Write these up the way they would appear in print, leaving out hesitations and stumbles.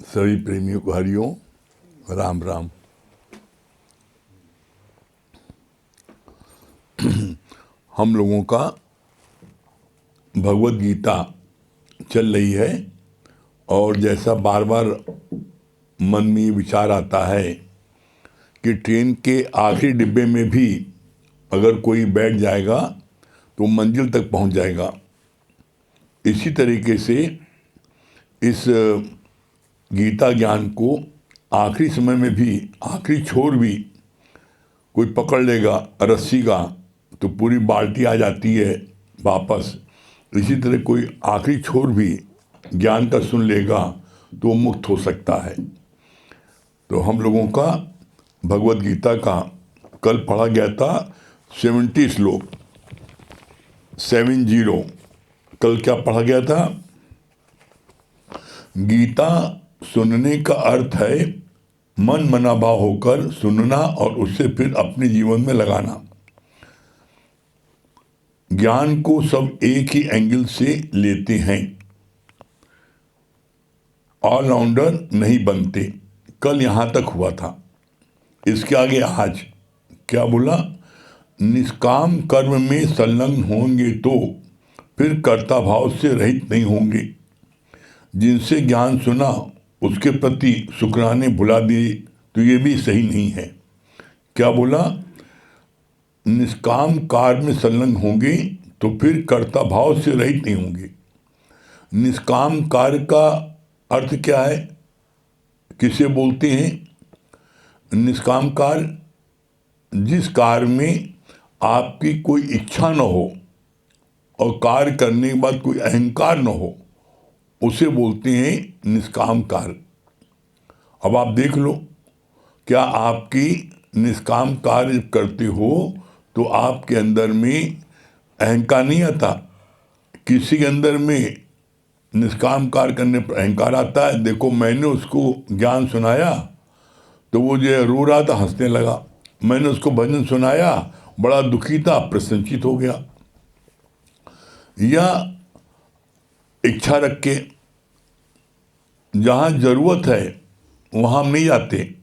सभी प्रेमियों को हरिओम, राम राम। हम लोगों का भगवत गीता चल रही है और जैसा बार बार मन में ये विचार आता है कि ट्रेन के आखिरी डिब्बे में भी अगर कोई बैठ जाएगा तो मंजिल तक पहुंच जाएगा। इसी तरीके से इस गीता ज्ञान को आखिरी समय में भी, आखिरी छोर भी कोई पकड़ लेगा रस्सी का तो पूरी बाल्टी आ जाती है वापस। इसी तरह कोई आखिरी छोर भी ज्ञान का सुन लेगा तो मुक्त हो सकता है। तो हम लोगों का भगवत गीता का कल पढ़ा गया था 70 श्लोक 70। कल क्या पढ़ा गया था? गीता सुनने का अर्थ है मन मनाभाव होकर सुनना और उससे फिर अपने जीवन में लगाना। ज्ञान को सब एक ही एंगल से लेते हैं, ऑलराउंडर नहीं बनते। कल यहाँ तक हुआ था। इसके आगे आज क्या बोला? निष्काम कर्म में संलग्न होंगे तो फिर कर्ता भाव से रहित नहीं होंगे। जिनसे ज्ञान सुना उसके प्रति शुक्राने भुला दिए तो ये भी सही नहीं है। क्या बोला? निष्काम कार्य में संलग्न होंगे तो फिर कर्ता भाव से रहित नहीं होंगे। निष्काम कार्य का अर्थ क्या है? किसे बोलते हैं? निष्काम कार्य जिस कार्य में आपकी कोई इच्छा न हो और कार्य करने के बाद कोई अहंकार न हो, उसे बोलते हैं निष्काम कार्य। अब आप देख लो, क्या आपकी निष्काम कार्य करते हो तो आपके अंदर में अहंकार नहीं आता? किसी के अंदर में निष्काम कार्य करने पर अहंकार आता है। देखो, मैंने उसको ज्ञान सुनाया तो वो जो रो रहा था हंसने लगा। मैंने उसको भजन सुनाया, बड़ा दुखी था, प्रसन्नचित हो गया। या इच्छा रख के जहाँ ज़रूरत है वहाँ हम नहीं जाते,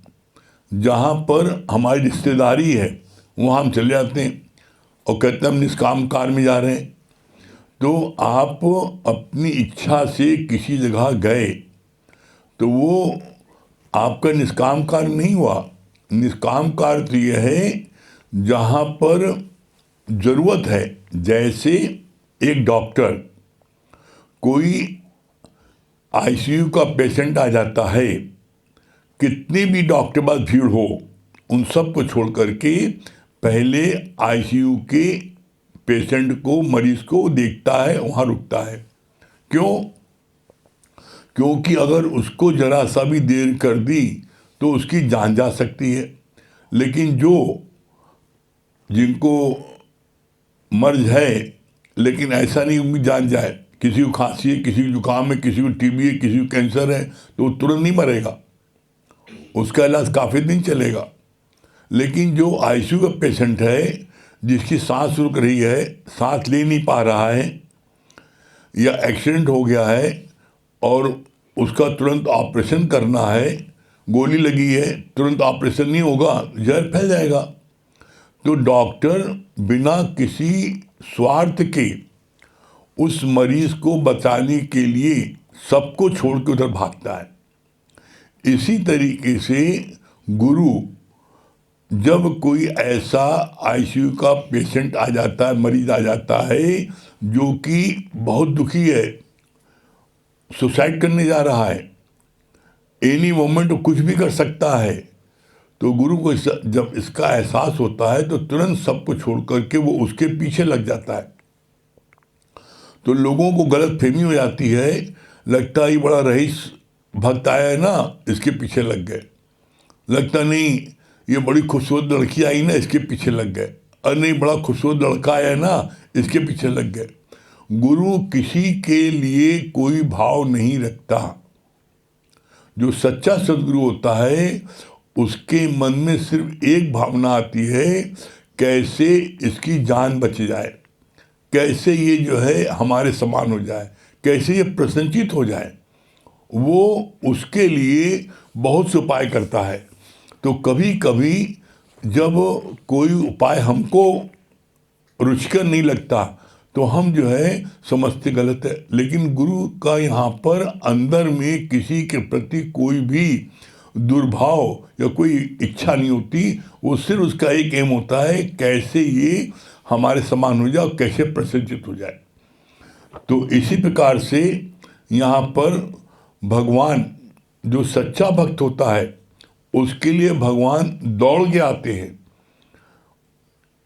जहाँ पर हमारी रिश्तेदारी है वहाँ हम चले जाते हैं और कहते हैं हम निष्काम कार्य में जा रहे हैं। तो आप अपनी इच्छा से किसी जगह गए तो वो आपका निष्काम कार्य नहीं हुआ। निष्काम कार्य तो यह है जहाँ पर ज़रूरत है। जैसे एक डॉक्टर, कोई आईसीयू का पेशेंट आ जाता है, कितनी भी डॉक्टर के पास भीड़ हो उन सब को छोड़ करके पहले आईसीयू के पेशेंट को, मरीज को देखता है, वहाँ रुकता है। क्यों? क्योंकि अगर उसको जरा सा भी देर कर दी तो उसकी जान जा सकती है। लेकिन जिनको मर्ज है लेकिन ऐसा नहीं उनकी जान जाए, किसी को खांसी है, किसी को जुकाम है, किसी को टीबी है, किसी को कैंसर है, तो वो तुरंत नहीं मरेगा, उसका इलाज काफ़ी दिन चलेगा। लेकिन जो आईसीयू का पेशेंट है, जिसकी सांस रुक रही है, सांस ले नहीं पा रहा है, या एक्सीडेंट हो गया है और उसका तुरंत ऑपरेशन करना है, गोली लगी है, तुरंत ऑपरेशन नहीं होगा, जहर फैल जाएगा। तो डॉक्टर बिना किसी स्वार्थ के उस मरीज को बचाने के लिए सबको छोड़ के उधर भागता है। इसी तरीके से गुरु, जब कोई ऐसा आईसीयू का पेशेंट आ जाता है, मरीज आ जाता है जो कि बहुत दुखी है, सुसाइड करने जा रहा है, एनी मोमेंट कुछ भी कर सकता है, तो गुरु को जब इसका एहसास होता है तो तुरंत सबको छोड़ करके वो उसके पीछे लग जाता है। तो लोगों को गलत फहमी हो जाती है, लगता है बड़ा रईस भक्त आया है ना, इसके पीछे लग गए। लगता नहीं ये बड़ी खूबसूरत लड़की आई ना, इसके पीछे लग गए। अरे नहीं, बड़ा खूबसूरत लड़का आया ना, इसके पीछे लग गए। गुरु किसी के लिए कोई भाव नहीं रखता। जो सच्चा सदगुरु होता है उसके मन में सिर्फ एक भावना आती है, कैसे इसकी जान बच जाए, कैसे ये जो है हमारे समान हो जाए, कैसे ये प्रसन्नचित हो जाए। वो उसके लिए बहुत से उपाय करता है। तो कभी कभी जब कोई उपाय हमको रुचिकर नहीं लगता तो हम जो है समझते गलत है, लेकिन गुरु का यहाँ पर अंदर में किसी के प्रति कोई भी दुर्भाव या कोई इच्छा नहीं होती। वो सिर्फ उसका एक एम होता है, कैसे ये हमारे समान हो जाए और कैसे प्रसन्नचित हो जाए। तो इसी प्रकार से यहाँ पर भगवान जो सच्चा भक्त होता है उसके लिए भगवान दौड़ के आते हैं।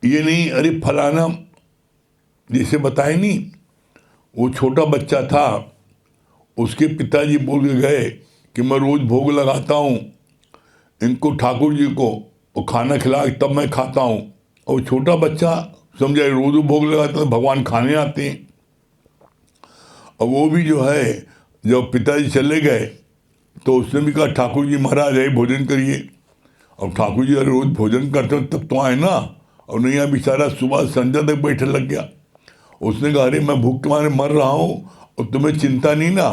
ये नहीं अरे फलाना, जैसे बताए नहीं, वो छोटा बच्चा था, उसके पिताजी बोल के गए कि मैं रोज़ भोग लगाता हूँ इनको ठाकुर जी को, और खाना खिला तब मैं खाता हूँ। और छोटा बच्चा समझा रोज़ भोग लगाता है, भगवान खाने आते हैं। और वो भी जो है जब पिताजी चले गए तो उसने भी कहा ठाकुर जी महाराज है भोजन करिए। अब ठाकुर जी रोज़ भोजन करते हो तब तो आए ना, और नहीं यहाँ बेचारा सुबह संध्या तक बैठे लग गया। उसने कहा अरे मैं भूख के मारे मर रहा हूँ और तुम्हें चिंता नहीं ना,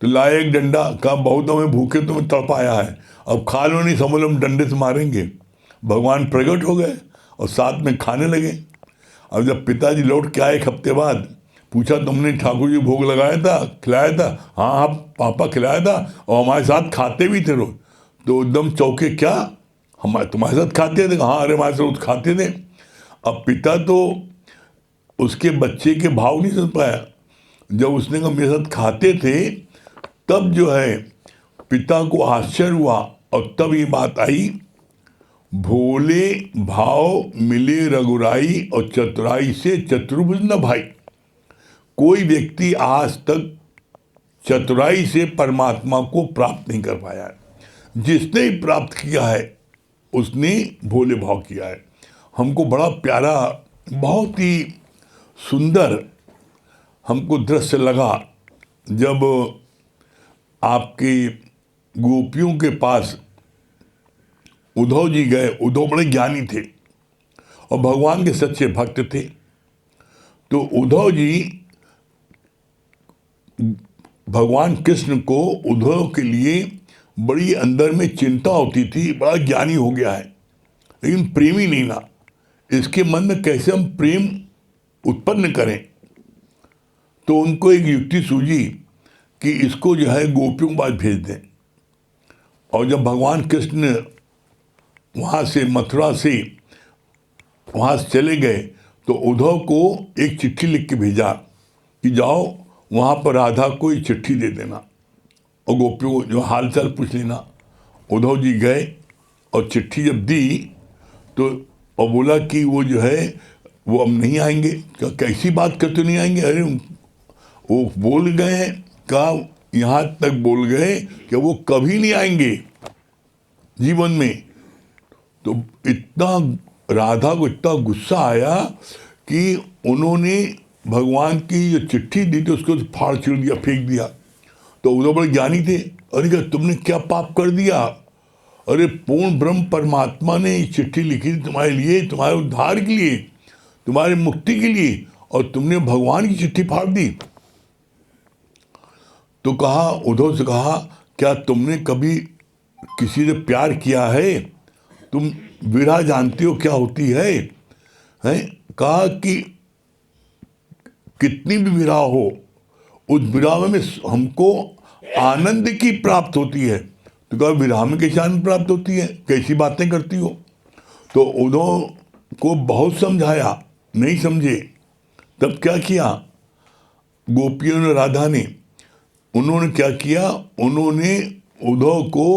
तो लाए एक डंडा, कहा बहुत हमें भूखे तुम्हें तड़पाया है, अब खा लो नहीं समझ लो हम डंडे से मारेंगे। भगवान प्रकट हो गए और साथ में खाने लगे। अब जब पिताजी लौट के आए एक हफ्ते बाद, पूछा तुमने ठाकुर जी भोग लगाया था, खिलाया था? हाँ हाँ पापा खिलाया था और हमारे साथ खाते भी थे रोज। तो एकदम चौके, क्या हम तुम्हारे साथ खाते थे? हाँ अरे हमारे साथ खाते थे। अब पिता तो उसके बच्चे के भाव नहीं समझ पाया। जब उसने कहा मेरे साथ खाते थे, तब जो है पिता को आश्चर्य हुआ और तब ये बात आई, भोले भाव मिले रघुराई और चतुराई से चतुर्भुज न भाई। कोई व्यक्ति आज तक चतुराई से परमात्मा को प्राप्त नहीं कर पाया है। जिसने ही प्राप्त किया है उसने भोले भाव किया है। हमको बड़ा प्यारा, बहुत ही सुंदर हमको दृश्य लगा जब आपके गोपियों के पास उद्धव जी गए। उद्धव बड़े ज्ञानी थे और भगवान के सच्चे भक्त थे। तो उद्धव जी भगवान कृष्ण को उद्धव के लिए बड़ी अंदर में चिंता होती थी, बड़ा ज्ञानी हो गया है लेकिन प्रेमी नहीं ना, इसके मन में कैसे हम प्रेम उत्पन्न करें। तो उनको एक युक्ति सूझी कि इसको जो है गोपियों के पास भेज दें। और जब भगवान कृष्ण वहाँ से मथुरा से वहाँ से चले गए तो उद्धव को एक चिट्ठी लिख के भेजा कि जाओ वहाँ पर राधा को एक चिट्ठी दे देना और गोपियों को जो हाल चाल पूछ लेना। उद्धव जी गए और चिट्ठी जब दी तो और बोला कि वो जो है वो अब नहीं आएंगे। क्या कैसी बात करते नहीं आएंगे? अरे वो बोल गए हैं, कहा यहाँ तक बोल गए कि वो कभी नहीं आएंगे जीवन में। तो इतना राधा को इतना गुस्सा आया कि उन्होंने भगवान की जो चिट्ठी दी थी उसको फाड़ चीर दिया, फेंक दिया। तो उधर बड़े ज्ञानी थे। अरे क्या तुमने क्या पाप कर दिया? अरे पूर्ण ब्रह्म परमात्मा ने ये चिट्ठी लिखी थी तुम्हारे लिए, तुम्हारे उद्धार के लिए, तुम्हारी मुक्ति के लिए, और तुमने भगवान की चिट्ठी फाड़ दी। तो कहा, उद्धव से कहा क्या तुमने कभी किसी से प्यार किया है? तुम विरह जानते हो क्या होती है? कहा कि कितनी भी विरह हो उस विरह में हमको आनंद की प्राप्त होती है। तो कहा विरह में कैसे आनंद प्राप्त होती है, कैसी बातें करती हो? तो उद्धव को बहुत समझाया, नहीं समझे। तब क्या किया गोपियों ने, राधा ने, उन्होंने क्या किया, उन्होंने उद्धव को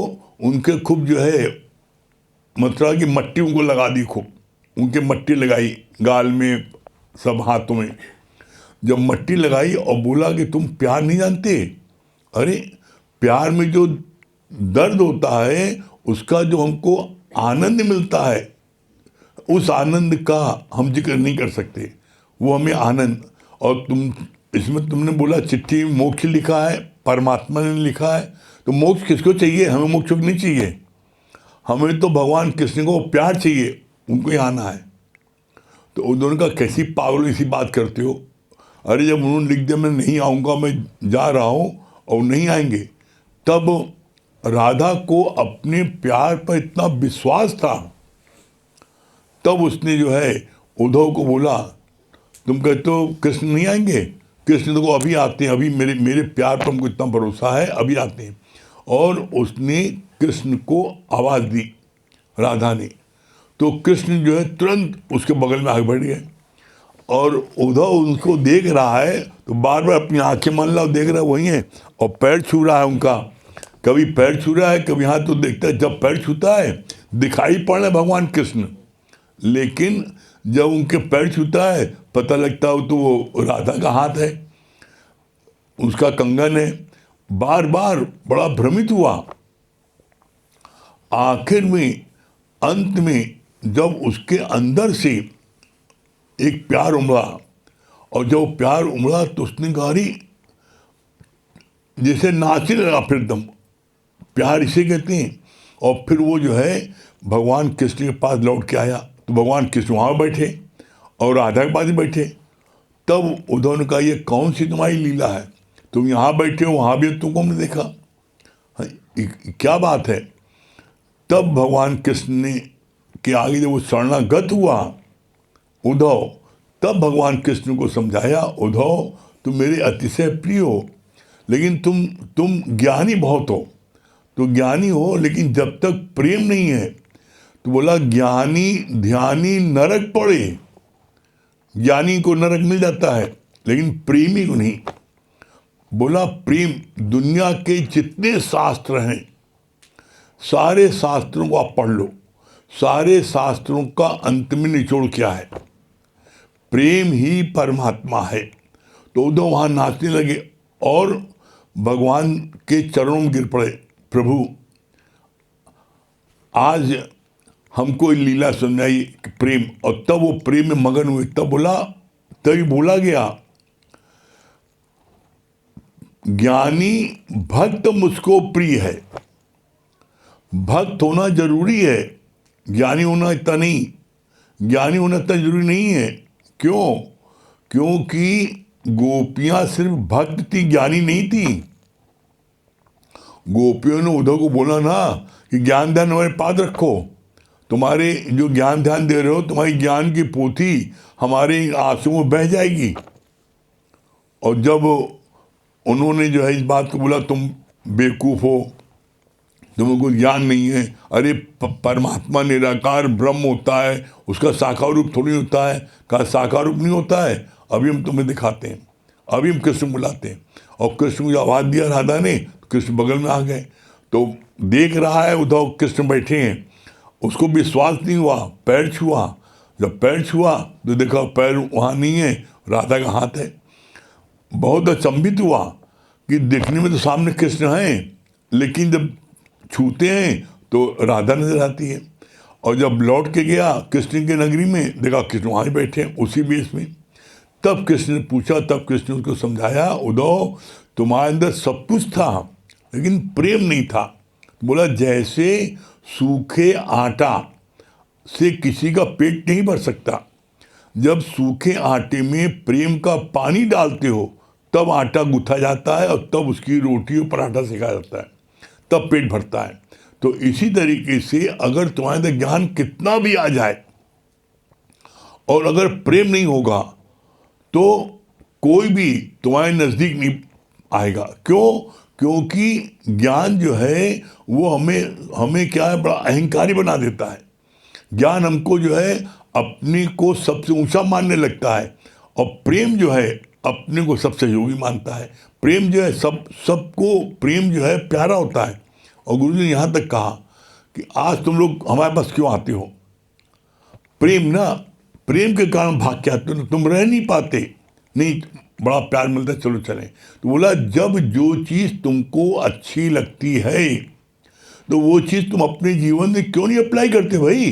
उनके खूब जो है मथुरा की मट्टी उनको लगा दी, खूब उनके मट्टी लगाई गाल में, सब हाथों में। जब मट्टी लगाई और बोला कि तुम प्यार नहीं जानते? अरे प्यार में जो दर्द होता है उसका जो हमको आनंद मिलता है, उस आनंद का हम जिक्र नहीं कर सकते, वो हमें आनंद। और तुम इसमें तुमने बोला चिट्ठी में मोक्ष लिखा है, परमात्मा ने लिखा है, तो मोक्ष किसको चाहिए? हमें मोक्ष नहीं चाहिए, हमें तो भगवान कृष्ण को प्यार चाहिए, उनको ही आना है। तो उन्होंने कहा कैसी पागल ऐसी बात करते हो? अरे जब उन्होंने लिख दिया मैं नहीं आऊँगा, मैं जा रहा हूँ, और नहीं आएंगे, तब राधा को अपने प्यार पर इतना विश्वास था, तब उसने जो है उद्धव को बोला, तुम कहते हो कृष्ण नहीं आएंगे, कृष्ण तो अभी आते हैं, अभी मेरे मेरे प्यार पर हमको इतना भरोसा है, अभी आते हैं। और उसने कृष्ण को आवाज़ दी राधा ने, तो कृष्ण जो है तुरंत उसके बगल में आगे बढ़ गए। और उद्धव उनको देख रहा है तो बार बार अपनी आंखें मान ला देख रहा है वही है, और पैर छू रहा है उनका, कभी पैर छू रहा है कभी हाथ, तो देखता है जब पैर छूता है दिखाई पड़ रहा है भगवान कृष्ण, लेकिन जब उनके पैर छूता है पता लगता है तो वो राधा का हाथ है, उसका कंगन है। बार बार बड़ा भ्रमित हुआ। आखिर में अंत में जब उसके अंदर से एक प्यार उमड़ा, और जब प्यार उमड़ा तो उसने कहा अरे, जैसे नाचने लगा, फिर एकदम प्यार इसे कहते हैं। और फिर वो जो है भगवान कृष्ण के पास लौट के आया, तो भगवान कृष्ण वहाँ बैठे और राधा के पास ही बैठे। तब उद्धव ने कहा ये कौन सी तुम्हारी लीला है, तुम यहाँ बैठे हो वहाँ भी तुमको हमने देखा, क्या बात है। तब भगवान कृष्ण ने के आगे जब वो शरणागत हुआ उद्धव, तब भगवान कृष्ण को समझाया, उद्धव तुम मेरे अतिशय प्रिय हो, लेकिन तुम ज्ञानी बहुत हो, तो ज्ञानी हो लेकिन जब तक प्रेम नहीं है, तो बोला ज्ञानी ध्यानी नरक पड़े, ज्ञानी को नरक मिल जाता है लेकिन प्रेमी को नहीं। बोला प्रेम, दुनिया के जितने शास्त्र हैं सारे शास्त्रों को आप पढ़ लो, सारे शास्त्रों का अंत में निचोड़ क्या है, प्रेम ही परमात्मा है। तो उद्धव वहाँ नाचने लगे और भगवान के चरणों में गिर पड़े, प्रभु आज हमको लीला सुनाई प्रेम। और तब वो प्रेम में मगन हुए, तभी बोला गया ज्ञानी भक्त मुझको प्रिय है। भक्त होना जरूरी है, ज्ञानी होना इतना नहीं, ज्ञानी होना इतना जरूरी नहीं है। क्यों? क्योंकि गोपियां सिर्फ भक्त थी, ज्ञानी नहीं थी। गोपियों ने उद्धव को बोला ना कि ज्ञान ध्यान हमारे पास रखो, तुम्हारे जो ज्ञान ध्यान दे रहे हो तुम्हारी ज्ञान की पोथी हमारे आंसुओं में बह जाएगी। और जब उन्होंने जो है इस बात को बोला तुम बेवकूफ़ हो, तुम्हें कोई ज्ञान नहीं है, अरे परमात्मा निराकार ब्रह्म होता है, उसका साकार रूप थोड़ी होता है। कहा साकार रूप नहीं होता है, अभी हम तुम्हें दिखाते हैं, अभी हम कृष्ण बुलाते हैं। और कृष्ण को आवाज़ दिया राधा ने, कृष्ण बगल में आ गए। तो देख रहा है उद्धव कृष्ण बैठे हैं, उसको विश्वास नहीं हुआ, पैर छुआ, जब पैर छुआ तो देखा पैर वहाँ नहीं है, राधा का हाथ है। बहुत अचंभित हुआ कि देखने में तो सामने कृष्ण हैं, लेकिन जब छूते हैं तो राधा नजर आती है। और जब लौट के गया कृष्ण के नगरी में, देखा कृष्ण वहाँ बैठे हैं उसी बेस में। तब कृष्ण ने पूछा, तब कृष्ण ने उसको समझाया, उद्धव तुम्हारे अंदर सब कुछ था लेकिन प्रेम नहीं था। बोला जैसे सूखे आटा से किसी का पेट नहीं भर सकता, जब सूखे आटे में प्रेम का पानी डालते हो तब आटा गूंथा जाता है और तब उसकी रोटी और पराठा सेका जाता है, तब पेट भरता है। तो इसी तरीके से अगर तुम्हारे अंदर ज्ञान कितना भी आ जाए और अगर प्रेम नहीं होगा तो कोई भी तुम्हारे नज़दीक नहीं आएगा। क्यों? क्योंकि ज्ञान जो है वो हमें क्या है, बड़ा अहंकारी बना देता है। ज्ञान हमको जो है अपने को सबसे ऊंचा मानने लगता है, और प्रेम जो है अपने को सबसे योगी मानता है। प्रेम जो है सबको प्रेम जो है प्यारा होता है। और गुरु जी ने यहाँ तक कहा कि आज तुम लोग हमारे पास क्यों आते हो, प्रेम ना, प्रेम के कारण भाग के आते हो, तुम रह नहीं पाते, नहीं बड़ा प्यार मिलता है चलो चलें। तो बोला जब जो चीज़ तुमको अच्छी लगती है तो वो चीज़ तुम अपने जीवन में क्यों नहीं अप्लाई करते भाई।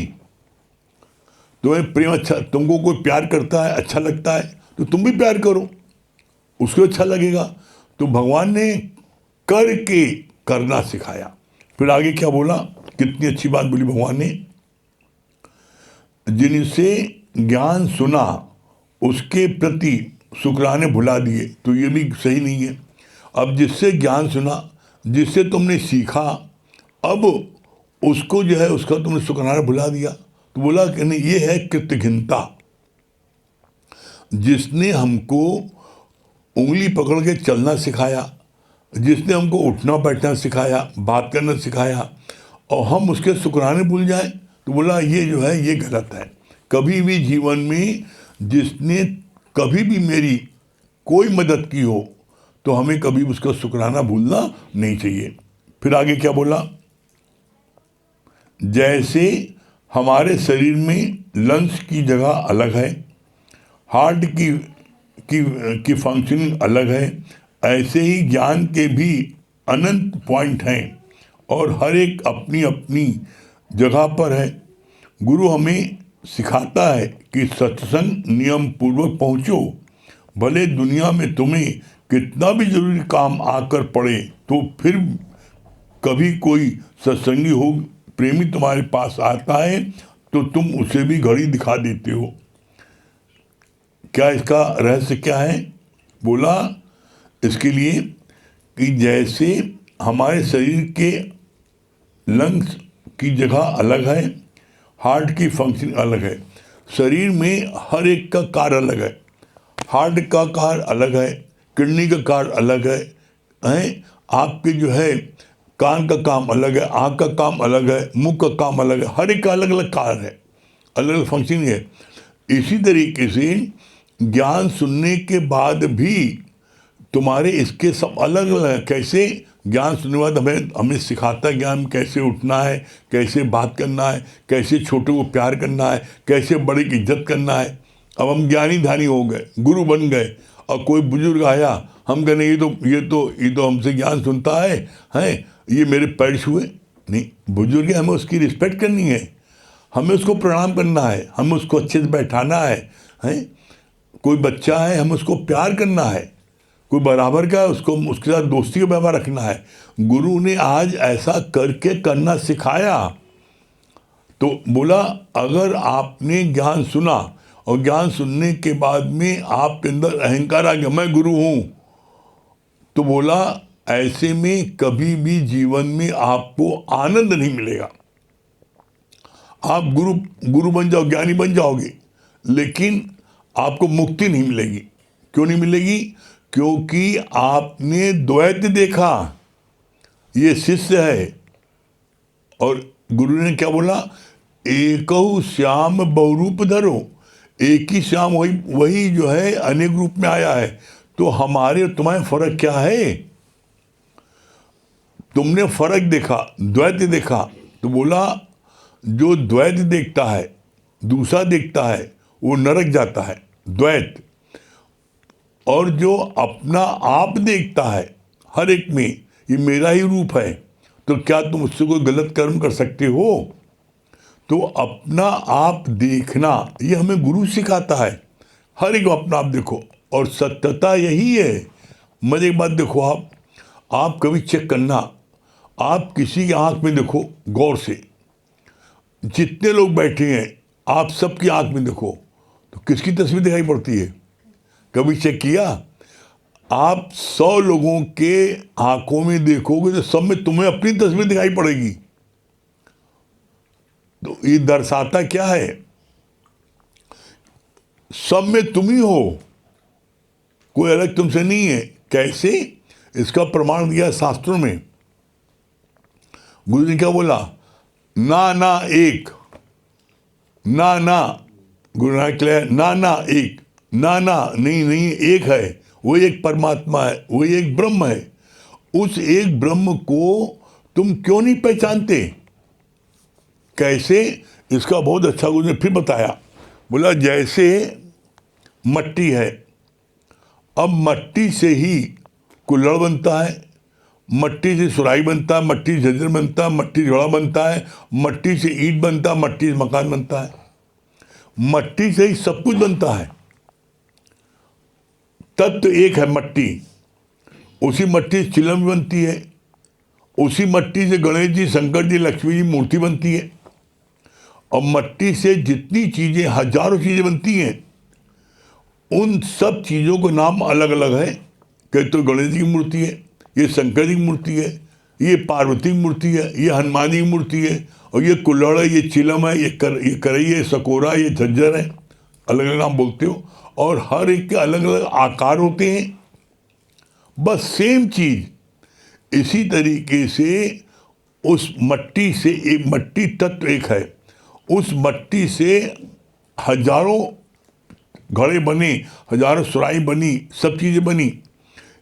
तुम्हें प्रेम अच्छा, तुमको कोई प्यार करता है अच्छा लगता है तो तुम भी प्यार करो, उसको अच्छा लगेगा। तो भगवान ने करके करना सिखाया। फिर आगे क्या बोला, कितनी अच्छी बात बोली भगवान ने, जिनसे ज्ञान सुना उसके प्रति शुक्राने भुला दिए। तो ये भी सही नहीं है। अब जिससे ज्ञान सुना, जिससे तुमने सीखा, अब उसको जो है उसका तुमने शुक्राना भुला दिया। तो बोला कि नहीं, ये है कृतघ्नता। जिसने हमको उंगली पकड़ के चलना सिखाया, जिसने हमको उठना बैठना सिखाया, बात करना सिखाया, और हम उसके शुक्राने भूल जाए, तो बोला ये जो है ये गलत है। कभी भी जीवन में जिसने कभी भी मेरी कोई मदद की हो तो हमें कभी उसका शुक्राना भूलना नहीं चाहिए। फिर आगे क्या बोला, जैसे हमारे शरीर में लंग्स की जगह अलग है, हार्ट की फंक्शनिंग अलग है, ऐसे ही ज्ञान के भी अनंत पॉइंट हैं और हर एक अपनी अपनी जगह पर है। गुरु हमें सिखाता है कि सत्संग नियम पूर्वक पहुँचो, भले दुनिया में तुम्हें कितना भी जरूरी काम आकर पड़े, तो फिर कभी कोई सत्संगी हो, प्रेमी तुम्हारे पास आता है तो तुम उसे भी घड़ी दिखा देते हो। क्या इसका रहस्य क्या है? बोला इसके लिए कि जैसे हमारे शरीर के लंग्स की जगह अलग है, हार्ट की फंक्शन अलग है, शरीर में हर एक का कार्य अलग है। हार्ट का कार्य अलग है, किडनी का कार्य अलग है, आपके जो है कान का काम अलग है, आँख का काम अलग है, मुंह का काम अलग है, हर एक का अलग अलग कार्य है, अलग अलग फंक्शन है। इसी तरीके से ज्ञान सुनने के बाद भी तुम्हारे इसके सब अलग अलग है। कैसे ज्ञान सुनने के बाद हमें सिखाता है ज्ञान कैसे उठना है, कैसे बात करना है, कैसे छोटे को प्यार करना है, कैसे बड़े की इज्जत करना है। अब हम ज्ञानी ध्यानी हो गए, गुरु बन गए, और कोई बुजुर्ग आया, हम कहने ये तो हमसे ज्ञान सुनता है, ये मेरे पैर छुए। नहीं, बुजुर्ग है, हमें उसकी रिस्पेक्ट करनी है, हमें उसको प्रणाम करना है, हमें उसको अच्छे से बैठाना है। कोई बच्चा है, हमें उसको प्यार करना है, कोई बराबर का है, उसको उसके साथ दोस्ती का व्यवहार रखना है। गुरु ने आज ऐसा करके करना सिखाया। तो बोला अगर आपने ज्ञान सुना और ज्ञान सुनने के बाद में आपके अंदर अहंकार आ गया, मैं गुरु हूँ, तो बोला ऐसे में कभी भी जीवन में आपको आनंद नहीं मिलेगा। आप गुरु बन जाओ, ज्ञानी बन जाओगे, लेकिन आपको मुक्ति नहीं मिलेगी। क्यों नहीं मिलेगी? क्योंकि आपने द्वैत देखा, ये शिष्य है, और गुरु ने क्या बोला, एकहु श्याम बहुरूप धरो। एक ही श्याम वही जो है अनेक रूप में आया है। तो हमारे और तुम्हारे फर्क क्या है? तुमने फर्क देखा, द्वैत देखा, तो बोला जो द्वैत देखता है, दूसरा देखता है, वो नरक जाता है, द्वैत। और जो अपना आप देखता है हर एक में, ये मेरा ही रूप है, तो क्या तुम उससे कोई गलत कर्म कर सकते हो? तो अपना आप देखना ये हमें गुरु सिखाता है। हर एक अपना आप देखो, और सत्यता यही है। मजे की बात देखो, आप कभी चेक करना, आप किसी की आंख में देखो गौर से, जितने लोग बैठे हैं आप सबकी आंख में देखो, तो किसकी तस्वीर दिखाई पड़ती है? कभी चेक किया? आप 100 लोगों के आंखों में देखोगे तो सब में तुम्हें अपनी तस्वीर दिखाई पड़ेगी। तो ये दर्शाता क्या है? सब में तुम ही हो, कोई अलग तुमसे नहीं है। कैसे? इसका प्रमाण दिया शास्त्रों में। गुरु जी क्या बोला? ना एक, ना गुरु नानक ना एक, ना नहीं एक है, वो एक परमात्मा है, वो एक ब्रह्म है। उस एक ब्रह्म को तुम क्यों नहीं पहचानते? कैसे? इसका बहुत अच्छा गुरु ने फिर बताया। बोला जैसे मट्टी है, अब मट्टी से ही कुल्हड़ बनता है, मट्टी से सुराही बनता है, मट्टी से झज्जर बनता है, मट्टी से घड़ा बनता है, मट्टी से ईंट बनता है, मट्टी से मकान बनता है, मट्टी से ही सब कुछ बनता है। तत्व एक है मट्टी, उसी मट्टी से चिलम बनती है, उसी मट्टी से गणेश जी, शंकर जी, लक्ष्मी जी मूर्ति बनती है, और मट्टी से जितनी चीज़ें, हजारों चीज़ें बनती हैं, उन सब चीज़ों के नाम अलग अलग है। कहीं तो गणेश जी की मूर्ति है, ये शंकर जी की मूर्ति है, ये पार्वती की मूर्ति है, ये हनुमान जी की मूर्ति है, और ये कुल्हड़ है, ये चिलम है, ये करई है, सकोरा, ये झज्जर है, अलग अलग नाम बोलते हो, और हर एक के अलग अलग आकार होते हैं। बस सेम चीज इसी तरीके से उस मट्टी से, एक मट्टी तत्व एक है, उस मट्टी से हजारों घड़े बने, हजारों सुराही बनी, सब चीजें बनी।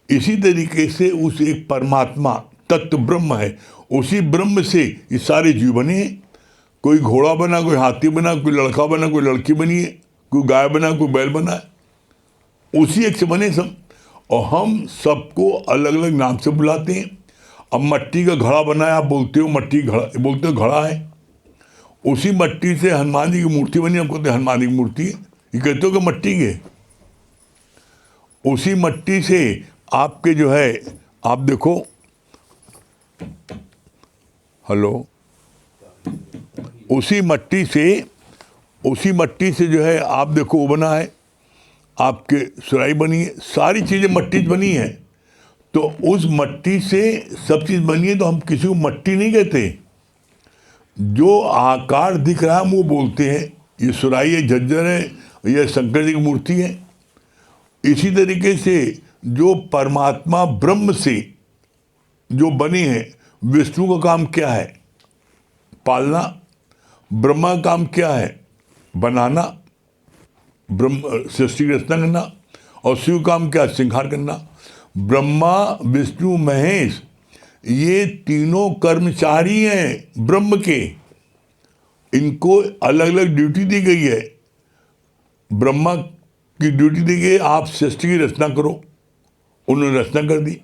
इसी तरीके से उस एक परमात्मा तत्व ब्रह्म है, उसी ब्रह्म से ये सारे जीव बने हैं। कोई घोड़ा बना, कोई हाथी बना, कोई लड़का बना, कोई लड़की बनी है, कोई गाय बना, कोई बैल बना है, उसी एक से बने सब। और हम सबको अलग अलग नाम से बुलाते हैं। अब मट्टी का घड़ा बनाया, आप बोलते हो मट्टी घड़ा, बोलते हो घड़ा है। उसी मट्टी से हनुमान जी की मूर्ति बनी, हम कहते हैं हनुमान जी की मूर्ति है, ये कहते हो कि मट्टी के। उसी मट्टी से आपके जो है, आप देखो, हेलो, उसी मट्टी से जो है आप देखो वो बना है, आपके सुराही बनी है, सारी चीज़ें मट्टी से बनी है। तो उस मट्टी से सब चीज़ बनी है, तो हम किसी को मट्टी नहीं कहते। जो आकार दिख रहा है हम वो बोलते हैं, ये सुराही है, झज्जर है, यह शंकर जी की मूर्ति है। इसी तरीके से जो परमात्मा ब्रह्म से जो बने हैं, विष्णु का काम क्या है? पालना। ब्रह्मा का काम क्या है? बनाना, ब्रह्म सृष्टि की रचना करना। और शिव का काम क्या है? संहार करना। ब्रह्मा, विष्णु, महेश, ये तीनों कर्मचारी हैं ब्रह्म के। इनको अलग अलग ड्यूटी दी गई है। ब्रह्मा की ड्यूटी दी गई, आप सृष्टि की रचना करो, उन्होंने रचना कर दी।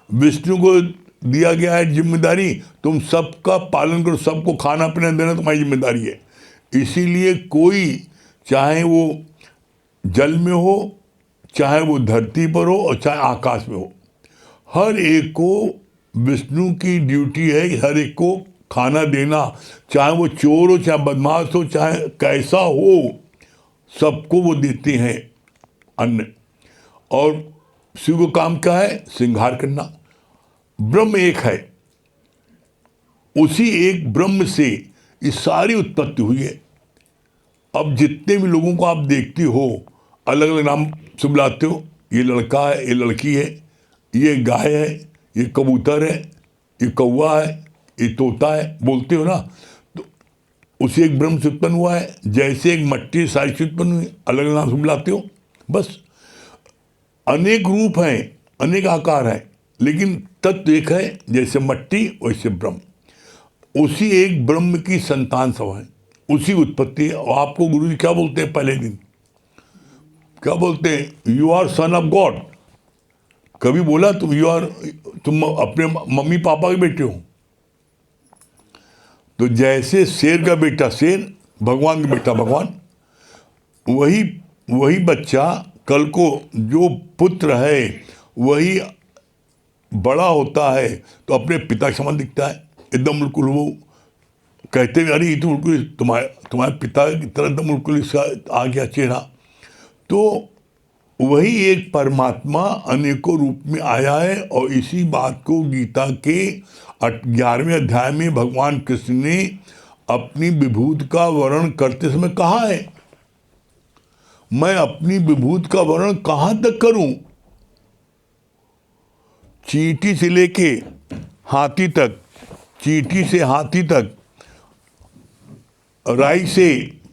विष्णु को दिया गया है जिम्मेदारी, तुम सबका पालन करो, सबको खाना पीना देना तुम्हारी जिम्मेदारी है। इसीलिए कोई, चाहे वो जल में हो, चाहे वो धरती पर हो, और चाहे आकाश में हो, हर एक को विष्णु की ड्यूटी है हर एक को खाना देना। चाहे वो चोर हो, चाहे बदमाश हो, चाहे कैसा हो, सबको वो देते हैं अन्न। और शिव का काम क्या है? श्रृंगार करना। ब्रह्म एक है, उसी एक ब्रह्म से ये सारी उत्पत्ति हुई है। अब जितने भी लोगों को आप देखते हो, अलग अलग नाम से बुलाते हो, ये लड़का है, ये लड़की है, ये गाय है, ये कबूतर है, ये कौवा है, ये तोता है, बोलते हो ना। तो उसी एक ब्रह्म से उत्पन्न हुआ है। जैसे एक मट्टी सारी से उत्पन्न हुई, अलग अलग नाम से बुलाते हो। बस अनेक रूप हैं, अनेक आकार हैं, लेकिन तत्व एक है। जैसे मट्टी वैसे ब्रह्म, उसी एक ब्रह्म की संतान सब है, उसी उत्पत्ति है। और आपको गुरु जी क्या बोलते हैं? पहले दिन क्या बोलते हैं? You are son of God. कभी बोला तुम अपने मम्मी पापा के बेटे हो? तो जैसे शेर का बेटा शेर, भगवान का बेटा भगवान, वही बच्चा कल को जो पुत्र है वही बड़ा होता है तो अपने पिता के समान दिखता है, एकदम बिल्कुल वो कहते हैं अरे ये तो बिल्कुल तुम्हारे पिता की तरह एकदम बिल्कुल इसका आ गया चेहरा। तो वही एक परमात्मा अनेकों रूप में आया है। और इसी बात को गीता के 11वें अध्याय में भगवान कृष्ण ने अपनी विभूति का वर्णन करते समय कहा है। मैं अपनी विभूति का वर्णन कहाँ तक करूं? चींटी से लेके हाथी तक, चींटी से हाथी तक, राई से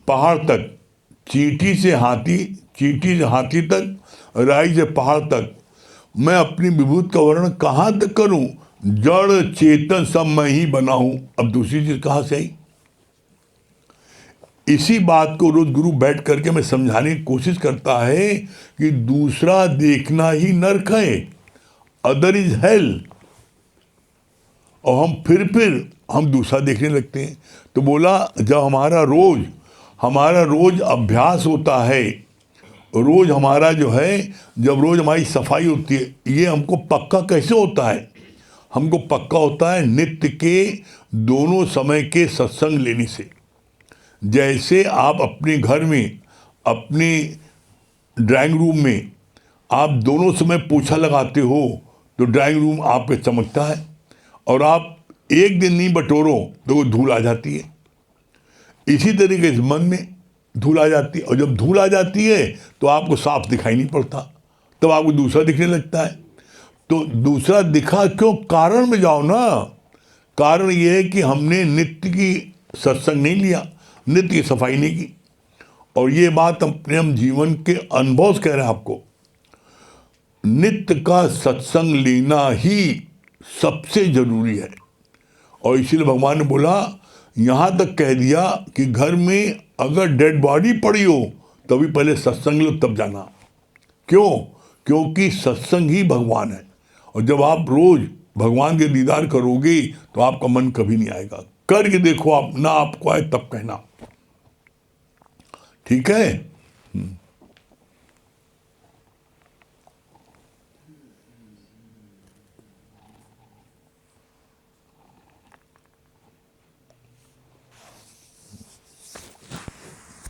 पहाड़ तक, चींटी से हाथी तक, राई से पहाड़ तक, मैं अपनी विभूति का वर्णन कहाँ तक करूं? जड़ चेतन सब मैं ही बना हूं। अब दूसरी चीज कहाँ से आई? इसी बात को रोज गुरु बैठ करके मैं समझाने की कोशिश करता है कि दूसरा देखना ही नरक है, अदर इज हेल। और हम दूसरा देखने लगते हैं। तो बोला जब हमारा रोज अभ्यास होता है, रोज हमारा जो है, जब रोज हमारी सफाई होती है, ये हमको पक्का कैसे होता है? हमको पक्का होता है नित्य के दोनों समय के सत्संग लेने से। जैसे आप अपने घर में, अपने ड्राइंग रूम में आप दोनों समय पोछा लगाते हो तो ड्राइंग रूम आपके चमकता है। और आप एक दिन नहीं बटोरो तो वो धूल आ जाती है। इसी तरीके से मन में धूल आ जाती है, और जब धूल आ जाती है तो आपको साफ दिखाई नहीं पड़ता, तब आपको दूसरा दिखने लगता है। तो दूसरा दिखा क्यों, कारण में जाओ ना। कारण ये है कि हमने नित्य की सत्संग नहीं लिया, नित्य की सफाई नहीं की। और ये बात अपने हम जीवन के अनुभव से कह रहे हैं आपको। नित्य का सत्संग लेना ही सबसे जरूरी है। और इसीलिए भगवान ने बोला, यहाँ तक कह दिया कि घर में अगर डेड बॉडी पड़ी हो तभी पहले सत्संग लो, तब जाना। क्यों? क्योंकि सत्संग ही भगवान है। और जब आप रोज भगवान के दीदार करोगे तो आपका मन कभी नहीं आएगा। करके देखो आप, ना आपको आए तब कहना, ठीक है?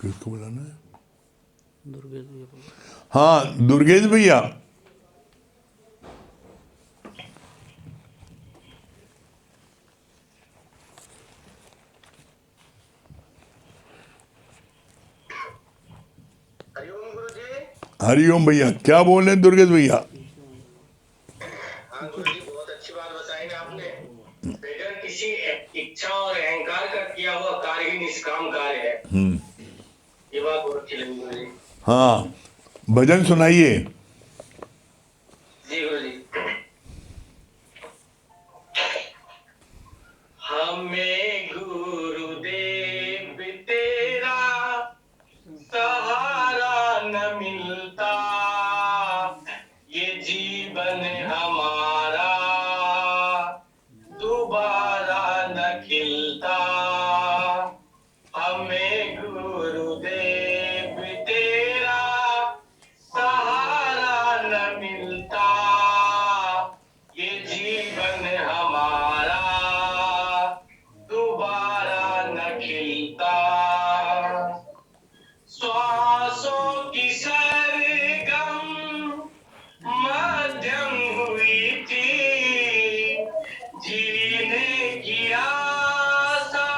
किसको बुलाना है? दुर्गेश भैया। हाँ, दुर्गेश भैया। हरिओम गुरुजी। हरिओम भैया, क्या बोल रहे हैं दुर्गेश भैया? हाँ गुरुजी, बहुत अच्छी बात बताई ना आपने। बेगर किसी इच्छा और अहंकार का किया हुआ कार्य ही निष्काम कार्य है। ये बात बहुत अच्छी लगी गुरुजी। हाँ, भजन सुनाइए। जी गुरुजी। हमें गुरुदेव तेरा सहारा न मिलता, ये जीवन हमारा दोबारा न खिलता। हमें गुरुदेव तेरा सहारा न मिलता, ये जीवन हमारा दोबारा न खिलता। श्वासों की सरगम मध्यम हुई थी, जीने की आशा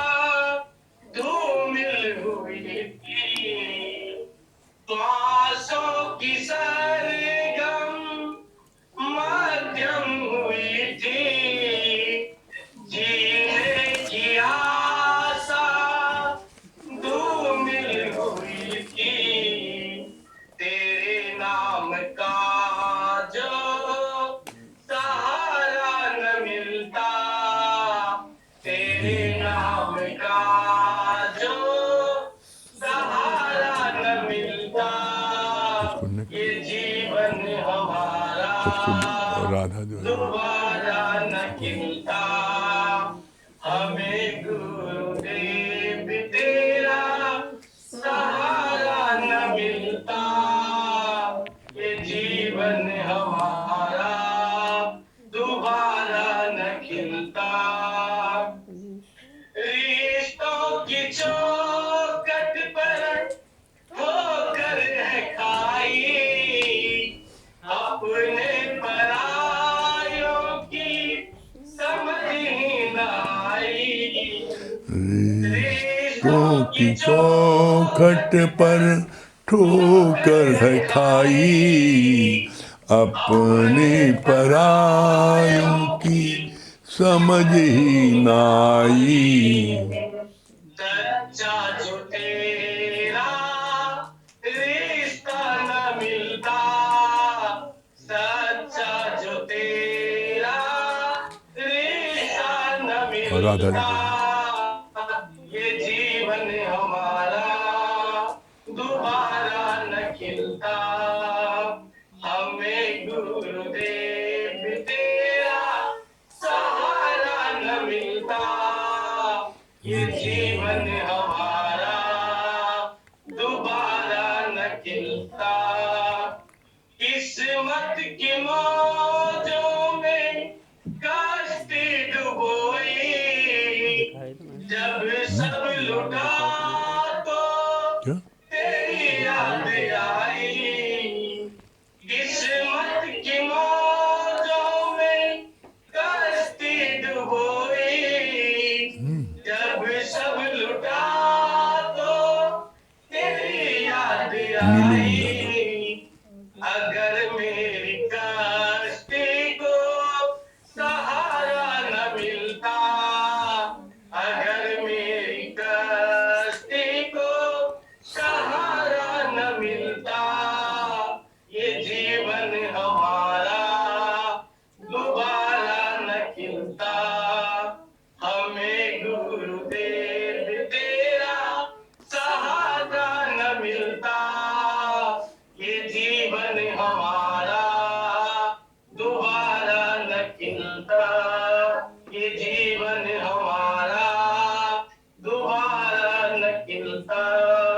धूमिल हुई थी। श्वासों की सरगम मध्यम हुई थी, जीने की आशा धूमिल हुई थी। तेरे नाम का जो सहारा न मिलता, तेरे नाम का जो सहारा न मिलता, ये जीवन हमारा राधा जो है दोबारा न खिलता। हमें गुरुदेव तेरा सहारा न मिलता, ये जीवन हमारा दोबारा न खिलता। रिश्तों की चौखट पर ठोकर है खाई, अपने परायों की समझ ही न आई। रिश्तों की चौखट पर ठोकर है खाई, अपने परायों की समझ ही ना आई। सच्चा जो तेरा रिश्ता न मिलता, सच्चा जो तेरा रिश्ता न राधा मिलता,